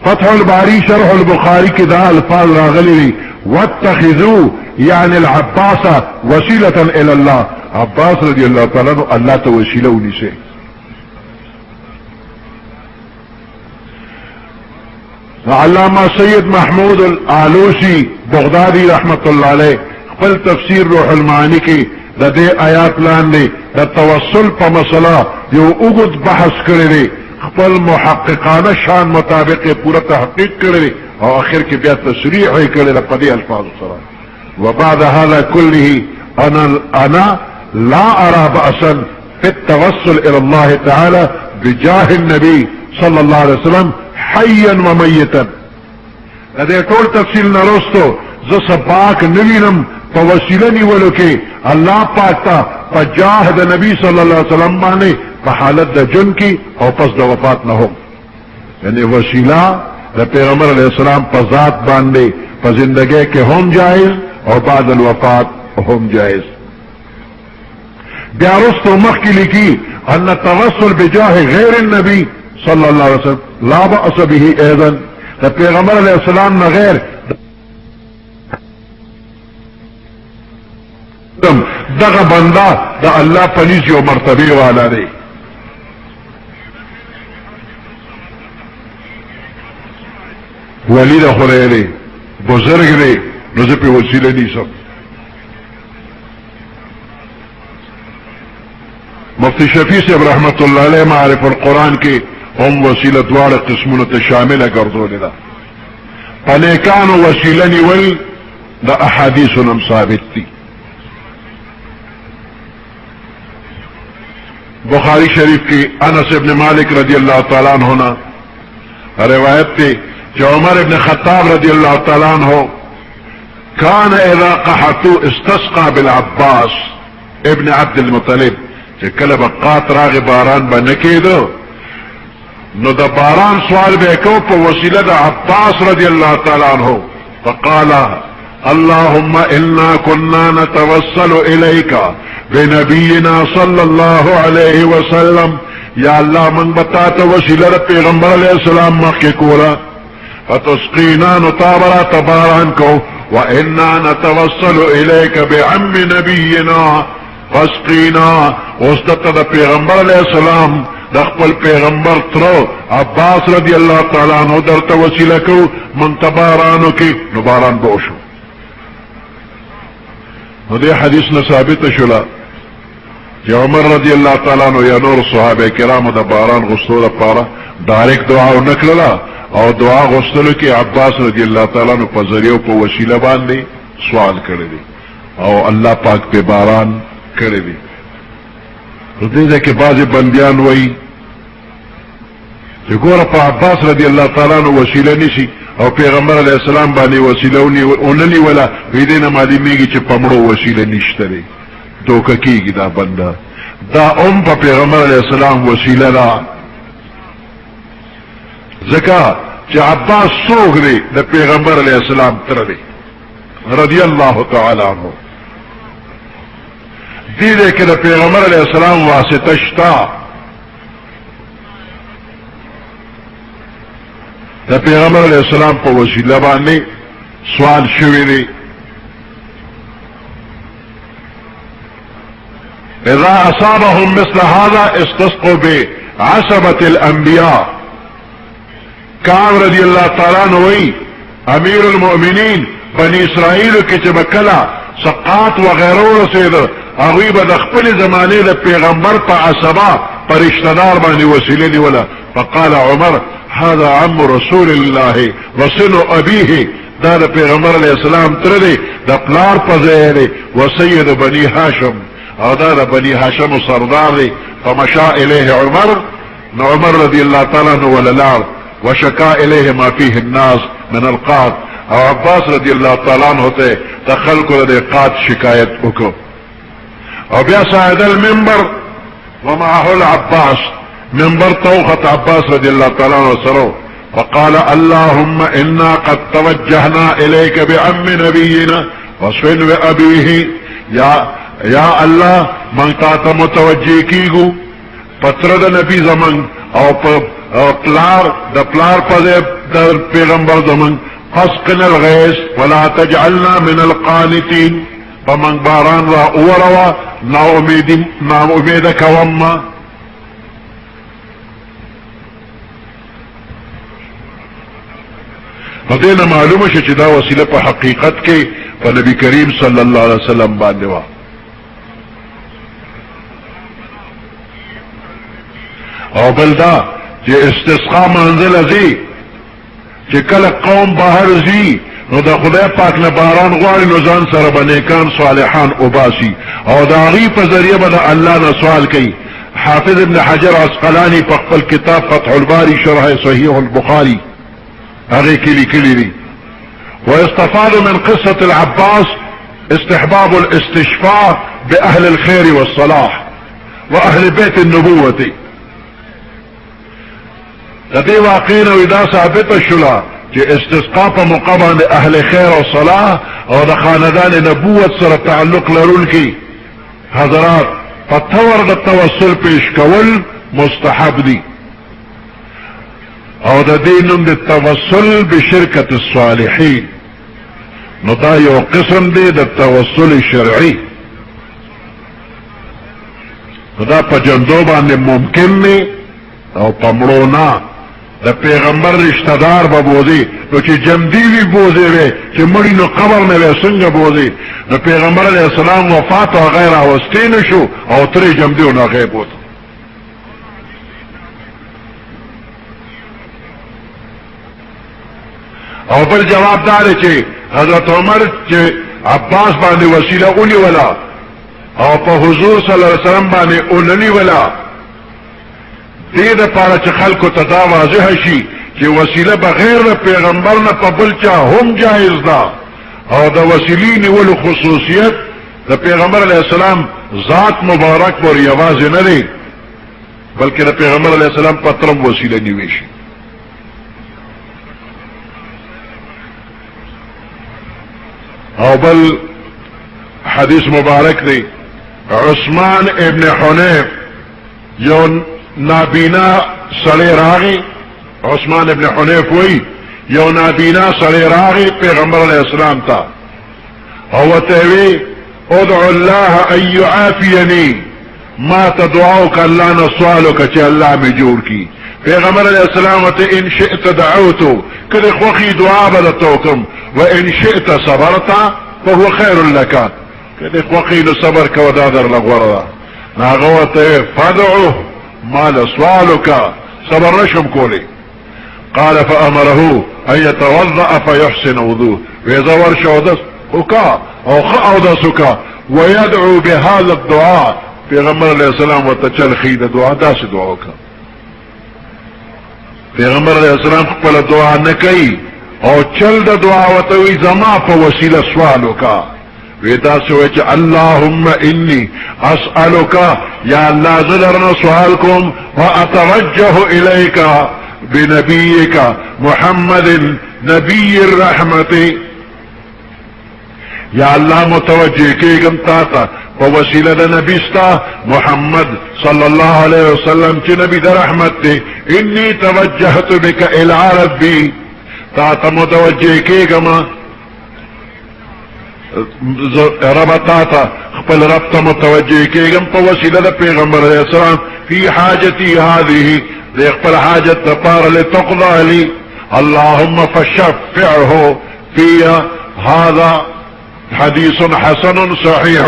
فتح الباری شرح البخاری کی دا الفاظ راغلی واتخذوا یعنی العباس وسیلة الى اللہ. عباس رضی اللہ تعالیٰ عنہ اللہ تا وسیلہ انہی سے. علامہ سید محمود العلوسی بغدادی رحمت اللہ علیہ خپل تفسیر روح المعانی کی دا دے آیات لاندے دا توسل پا مسئلہ یو اگد بحث کرے خپل محققانہ شان مطابق پورا تحقیق کرے اور آخر کی بیا تصریح کرے پدی الفاظ سرا. وبعد هذا كله انا لا ارى بأسا في التوسل الى الله تعالى بجاه النبي صلى الله عليه وسلم حيا وميتا. دے ټول تفصیل نرستو ز سباک نوینم په وسیله نیولو کې الله پاک ته په جاه د نبی صلی الله علیه وسلم باندې په حالت د جن کې او پس د وفات نه هم یعنی وسیله د پیغمبر علیه السلام په ذات باندې په زندګۍ کې هم جائز او بعد الوفات هم جائز. بیا رستو مخکې لیکي ان التوسل بجاه غیر النبي صلی اللہ علیہ وسلم لا بأس به ایضا. دا پیغمبر علیہ السلام نہ غیر دغه بندہ دا اللہ پنیز یو مرتبه والا دے. ولی دا خدای دے بزرگ دے نزد پہ وسیلہ نہیں سب. مفتی شفیع صاحب رحمت اللہ علیہ معارف القرآن کے هم وسیله دوار قسمونه ته شامله ګرځولې ده. پنیکانو وسیله نیول د احادیثو نم ثابت دي. بخاری شریف کی انس ابن مالک رضی اللہ تعالیٰ عنہ نا روایت تھی کہ عمر ابن خطاب رضی اللہ تعالیٰ عنہ کان اذا قحطو استسقى بالعباس ابن عبد المطلب چې کله بقات راغ باران بنکیدو نو دا باران سوال بے کو پا وسیلہ دا عباس رضی اللہ تعالیٰ عنہ فقال اللہم انا کننا نتوسل الیکا بنبینا صلی اللہ علیہ وسلم. یا اللہ من بتاتا وسیلہ دا پیغمبر علیہ السلام مخی کولا فتسقینا نتابرا تباران کو وانا نتوسل الیکا بعم نبینا فاسقینا. وستتا دا پیغمبر علیہ السلام دا خپل پیغمبر ترو عباس رضی اللہ تعالیٰ عنہ در تا وسیلہ کو من تبارانو کی نو باران بوشو. نو دے حدیث نے ثابت شلا کہ عمر رضی اللہ تعالیٰ عنہ یا نور صحابہ کرام دا باران غسلو دا پارا ڈائریکٹ دعا نکللا اور دعا غسلو کی عباس رضی اللہ تعالیٰ عنہ پا ذریعہ پا وسیلہ باندے سوال کرے دی اور اللہ پاک پہ باران کرے دی. دے کہ بعض بندیان وئی کہ گورا پا عباس رضی اللہ تعالیٰ عنہ وسیلہ نیسی اور پیغمبر علیہ السلام باندې وسیلہ اونلی ولا ویدینا معلومیگی چه پمڑو وسیلہ نشتره دوکا کیگی دا بندہ دا پا پیغمبر علیہ السلام وسیلہ دا زکا چه عباس سوگ دے دا پیغمبر علیہ السلام تردے رضی اللہ تعالی عنہ. دیدے کہ دا پیغمبر علیہ السلام واسطہ شتا دا پیغمبر علیہ السلام پا وسیلہ باندے سوال شوی دے. اذا اصابهم مثل هذا استسقوا بعصبة الانبیاء. کعب رضی اللہ تعالیٰ نوئی امیر المؤمنین بنی اسرائیل کے چبکلا سقات وغیرہ رسید اغیب دخپل زمانے دا پیغمبر پا عصبہ پر رشتدار بانی وسیلے ولا فقال عمر هذا عم رسول الله وسن ابیه دا پیغمبر علیہ السلام تردے دا پلار پزیرے وسید بنی ہاشم او دا بنی ہاشم سردار دے فمشا الیہ عمر رضی اللہ تعالیٰ عنہ وللار وشکا الیہ ما فیہ الناس من القات. او عباس رضی اللہ تعالیٰ عنہ ہوتے تخلق دے قات شکایت اکو او بیا ساعد المنبر ومعه العباس منبر توخت عباس رضی اللہ تعالیٰ عنہ سرو فقال اللهم انا قد توجهنا اليك بعم نبينا وصنو ابيه یا الله من تا متوجه کیگو پتر د نبی زمان او پلار د پلار په د پیغمبر زمان فاسقنا الغيث ولا تجعلنا من القانتين فمن باران را اوروا نا امید کوما. فدینا معلومه شو چې دا وسیله په حقیقت کې په نبی کریم صلی الله علیه وسلم باندې وا. او بل دا چې استسقا منزل ازي چې کله قوم بهر زی نو د خدای پاک نه باران غواړي نو ځان سره بنیکان صالحان وباسي او د هغې په ذریعه به د الله نه سوال کوي. حافظ ابن حجر عسقلاني په خپل کتاب فتح الباري شرح صحیح البخاري هغه کې لیکلي دي ويستفاد من قصة العباس استحباب الاستشفاء بأهل الخير والصلاح وأهل بيت النبوة. لدي واقعنا وإذا ثابت الشلا چې استسقا په مقابل اهل خیر او صلاح او د خاندان نبوت سره تعلق لرونکي حضرات په تور د توسل پیش کول مستحب دي او د دې نوم د توسل بشرکت الصالحین. نو دا یو قسم دی د توسل شرعي دا په جندو باندې ممکن دی او په مړو نه. د پیغمبر رشتہ دار به بوزي نو چې جمدی وی بوزي وي چې مړی نو قبر نه وي څنګه بوزي. د پیغمبر علیه السلام وفات او غیر اوستې نشو او ترې جمدی او نه غیب وته. او بل جواب دار چې حضرت عمر چې عباس باندې وسیله اونی ولا او په حضور صلی الله علیه وسلم باندې اوننی ولا دې د پاره چې خلکو ته دا واضح شي چې وسیله بغیر د پیغمبر نه په بل چا هم جایز ده او د وسیلې نیولو خصوصیت د پیغمبر علیه السلام ذات مبارک پر یوازې نه دی بلکې د پیغمبر علیه السلام په طرف وسیله نیوي شي. او بل حدیث مبارک دی عثمان ابن حنیف یو نابینا سړی راغی. عثمان ابن حنیف وی یو نابینا سړی راغی پیغمبر علیہ السلام تا او ته وی ادعو الله ان يعافيني ما تدعوك الله نه سوالو که چې الله می جوړ کی. پیغمبر علیہ السلام ته ان شئت دعوتو کله خوخي دعا به توکم و ان شئت صبرت فهو خير لك کله خوخي نو صبر کو دا در لغورا ناغه ته فدعو مال سوالك صبر نشم کولی. قال فامره ان يتوضا فيحسن وضوء ويزور شودس وكا او خاودسك ويدعو بهذا الدعاء. پیغمبر علیہ السلام وتچل خید دعا داس دعا وکا. پیغمبر علیہ السلام خپل دعا نه کوي او چل د دعا وتوي زما په وسیله سوال وکا. ویدا سوچ اللهم انی اسألک یا اللہ زدرنا سوالکم واتوجه الیک بنبیک محمد نبی الرحمت. یا اللہ متوجه کیگم تاتا ووسیلہ دا نبیستا محمد صلی اللہ علیہ وسلم چی نبی دا رحمت تے انی توجہت بک الى ربی تاتا متوجه کیگم ربطا تا خپل رب تا متوجه کیگم پا وسیلہ دا پیغمبر علیہ السلام فی حاجتی هذه دے خپل حاجت تپار لتقضى لی اللهم فشفعه فی هذا حدیث حسن صحیح.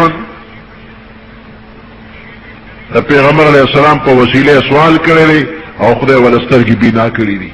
دا پیغمبر علیہ السلام پا وسیلہ سوال کرے او خدای ولستر کی بینا کری دی.